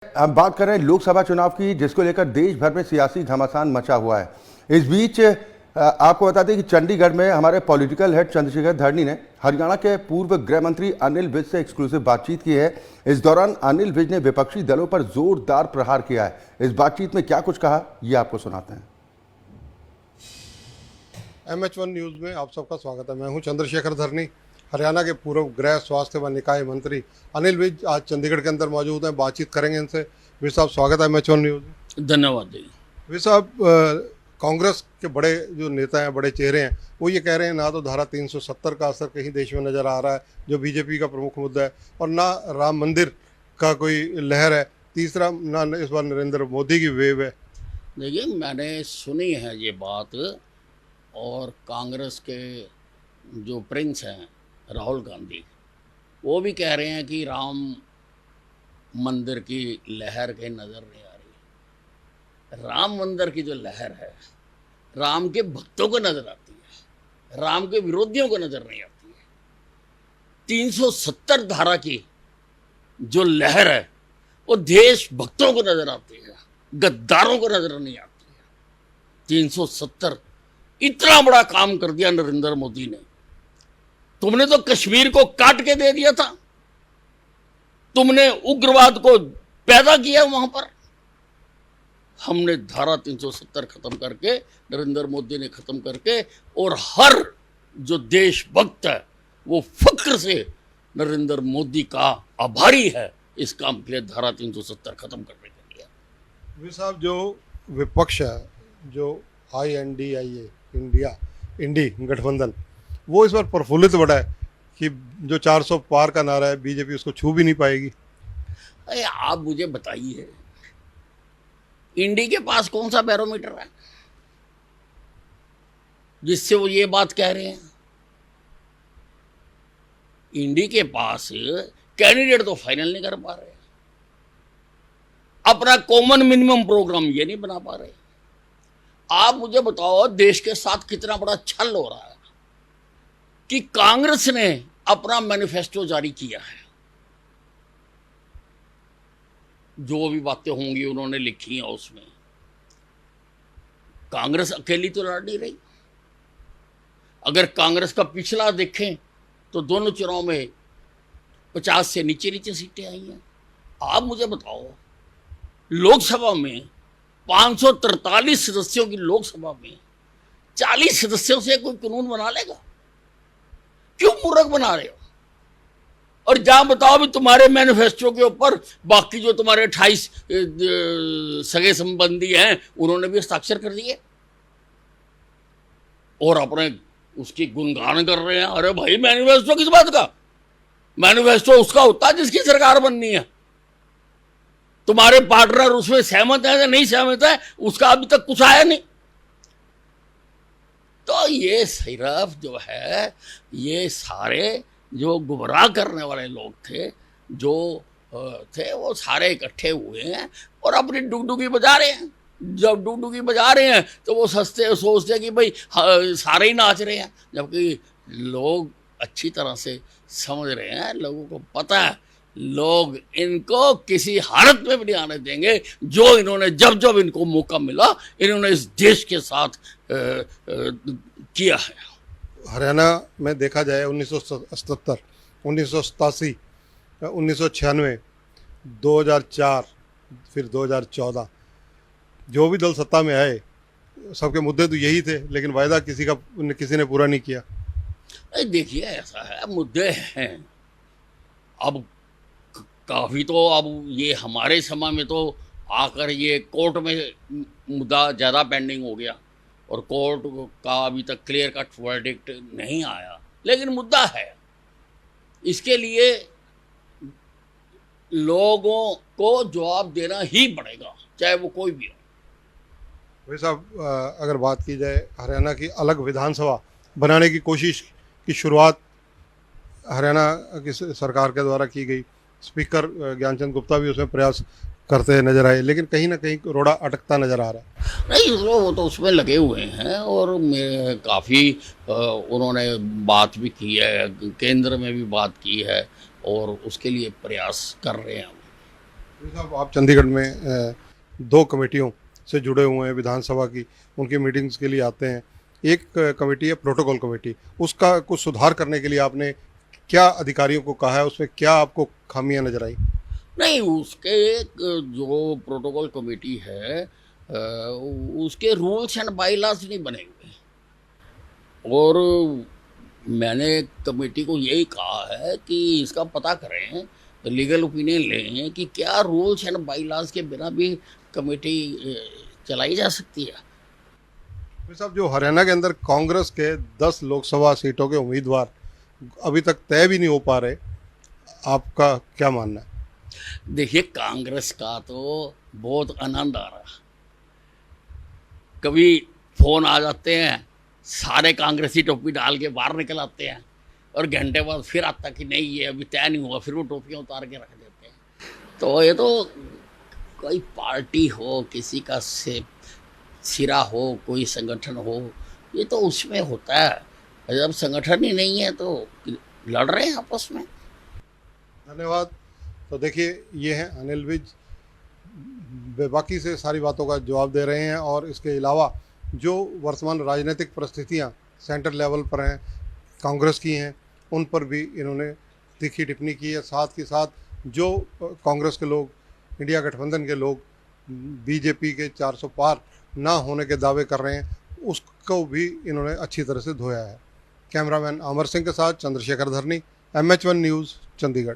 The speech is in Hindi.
हम बात कर रहे हैं लोकसभा चुनाव की, जिसको लेकर देश भर में सियासी घमासान मचा हुआ है। इस बीच आपको बता दें कि चंडीगढ़ में हमारे पॉलिटिकल हेड चंद्रशेखर धरनी ने हरियाणा के पूर्व गृह मंत्री अनिल विज से एक्सक्लूसिव बातचीत की है। इस दौरान अनिल विज ने विपक्षी दलों पर जोरदार प्रहार किया है। इस बातचीत में क्या कुछ कहा, ये आपको सुनाते हैं। MH1 न्यूज़ में आप सबका स्वागत है। मैं हूं चंद्रशेखर धरनी। हरियाणा के पूर्व गृह, स्वास्थ्य व निकाय मंत्री अनिल विज आज चंडीगढ़ के अंदर मौजूद हैं। बातचीत करेंगे इनसे। विज साहब, स्वागत है MH1 न्यूज़ में। धन्यवाद जी। विज साहब, कांग्रेस के बड़े जो नेता हैं, बड़े चेहरे हैं, वो ये कह रहे हैं ना तो धारा 370 का असर कहीं देश में नज़र आ रहा है, जो बीजेपी का प्रमुख मुद्दा है, और ना राम मंदिर का कोई लहर है। तीसरा, ना इस बार नरेंद्र मोदी की वेव है। देखिए, मैंने सुनी है ये बात, और कांग्रेस के जो प्रिंस हैं राहुल गांधी, वो भी कह रहे हैं कि राम मंदिर की लहर कहीं नज़र नहीं आ रही। राम मंदिर की जो लहर है, राम के भक्तों को नज़र आती है, राम के विरोधियों को नज़र नहीं आती है। 370 धारा की जो लहर है, वो देश भक्तों को नज़र आती है, गद्दारों को नज़र नहीं आती है। 370 इतना बड़ा काम कर दिया नरेंद्र मोदी ने। तुमने तो कश्मीर को काट के दे दिया था, तुमने उग्रवाद को पैदा किया वहां पर। हमने धारा 370 खत्म करके, नरेंद्र मोदी ने खत्म करके, और हर जो देशभक्त है वो फक्र से नरेंद्र मोदी का आभारी है इस काम के लिए, धारा 370 खत्म करने के लिए। विज साहब, जो विपक्ष है, जो INDIA इंडी गठबंधन, वो इस बार प्रफुल्लित बड़ा है कि जो 400 पार का नारा है, बीजेपी उसको छू भी नहीं पाएगी। अरे आप मुझे बताइए, इंडी के पास कौन सा बैरोमीटर है जिससे वो ये बात कह रहे हैं? इंडी के पास कैंडिडेट तो फाइनल नहीं कर पा रहे, अपना कॉमन मिनिमम प्रोग्राम ये नहीं बना पा रहे। आप मुझे बताओ, देश के साथ कितना बड़ा छल हो रहा है कि कांग्रेस ने अपना मैनिफेस्टो जारी किया है, जो भी बातें होंगी उन्होंने लिखी हैं उसमें। कांग्रेस अकेली तो लड़ नहीं रही। अगर कांग्रेस का पिछला देखें तो दोनों चुनाव में 50 से नीचे नीचे सीटें आई हैं। आप मुझे बताओ, लोकसभा में 543 सदस्यों की लोकसभा में 40 सदस्यों से कोई कानून बना लेगा? क्यों मूर्ख बना रहे हो? और जहां बताओ भी तुम्हारे मैनिफेस्टो के ऊपर बाकी जो तुम्हारे 28 सगे संबंधी हैं, उन्होंने भी हस्ताक्षर कर दिए और अपने उसकी गुणगान कर रहे हैं। अरे भाई, मैनिफेस्टो किस बात का? मैनिफेस्टो उसका होता है जिसकी सरकार बननी है। तुम्हारे पार्टनर उसमें सहमत है या नहीं सहमत है, उसका अभी तक कुछ आया नहीं। तो ये सिर्फ जो है, ये सारे जो गुमराह करने वाले लोग थे, जो थे, वो सारे इकट्ठे हुए हैं और अपनी डुगडुगी बजा रहे हैं। जब डुगडुगी बजा रहे हैं तो वो सोचते हैं कि भाई सारे ही नाच रहे हैं, जबकि लोग अच्छी तरह से समझ रहे हैं, लोगों को पता है, लोग इनको किसी हालत में भी नहीं आने देंगे। जो इन्होंने जब जब इनको मौका मिला, इन्होंने इस देश के साथ किया है। हरियाणा में देखा जाए 1977, 1987, 1996, 2004, फिर 2014, जो भी दल सत्ता में आए, सबके मुद्दे तो यही थे, लेकिन वायदा किसी ने पूरा नहीं किया। देखिए, ऐसा है, मुद्दे हैं। अब काफ़ी तो अब ये हमारे समय में तो आकर ये कोर्ट में मुद्दा ज़्यादा पेंडिंग हो गया और कोर्ट का अभी तक क्लियर कट वर्डिक्ट नहीं आया, लेकिन मुद्दा है। इसके लिए लोगों को जवाब देना ही पड़ेगा, चाहे वो कोई भी हो। भाई साहब, अगर बात की जाए हरियाणा की अलग विधानसभा बनाने की कोशिश की शुरुआत हरियाणा की सरकार के द्वारा की गई। स्पीकर ज्ञानचंद गुप्ता भी उसमें प्रयास करते नजर आए, लेकिन कहीं ना कहीं रोड़ा अटकता नजर आ रहा है। नहीं, वो तो उसमें लगे हुए हैं और काफ़ी उन्होंने बात भी की है, केंद्र में भी बात की है और उसके लिए प्रयास कर रहे हैं। साहब आप चंडीगढ़ में दो कमेटियों से जुड़े हुए हैं विधानसभा की, उनकी मीटिंग्स के लिए आते हैं। एक कमेटी है प्रोटोकॉल कमेटी, उसका कुछ सुधार करने के लिए आपने क्या अधिकारियों को कहा है, उसमें क्या आपको खामियां नजर आई? नहीं, उसके एक जो प्रोटोकॉल कमेटी है उसके रूल्स एंड बाईलॉज नहीं बने हुए, और मैंने कमेटी को यही कहा है कि इसका पता करें, लीगल ओपिनियन लें कि क्या रूल्स एंड बाईलॉज के बिना भी कमेटी चलाई जा सकती है। भाई साहब, जो हरियाणा के अंदर कांग्रेस के 10 लोकसभा सीटों के उम्मीदवार अभी तक तय भी नहीं हो पा रहे, आपका क्या मानना है? देखिए, कांग्रेस का तो बहुत आनंद आ रहा, कभी फोन आ जाते हैं, सारे कांग्रेसी टोपी डाल के बाहर निकल आते हैं, और घंटे बाद फिर आता कि नहीं ये अभी तय नहीं हुआ, फिर वो टोपियाँ उतार के रख देते हैं। तो ये तो कोई पार्टी हो, किसी का से सिरा हो, कोई संगठन हो, ये तो उसमें होता है। जब संगठन ही नहीं है तो लड़ रहे हैं आपस में। धन्यवाद। तो देखिए, ये हैं अनिल विज, बाकी से सारी बातों का जवाब दे रहे हैं, और इसके अलावा जो वर्तमान राजनीतिक परिस्थितियां सेंटर लेवल पर हैं, कांग्रेस की हैं, उन पर भी इन्होंने तीखी टिप्पणी की है। साथ ही साथ जो कांग्रेस के लोग, इंडिया गठबंधन के लोग बीजेपी के 400 पार ना होने के दावे कर रहे हैं, उसको भी इन्होंने अच्छी तरह से धोया है। कैमरामैन अमर सिंह के साथ चंद्रशेखर धरनी, MH1 न्यूज़, चंडीगढ़।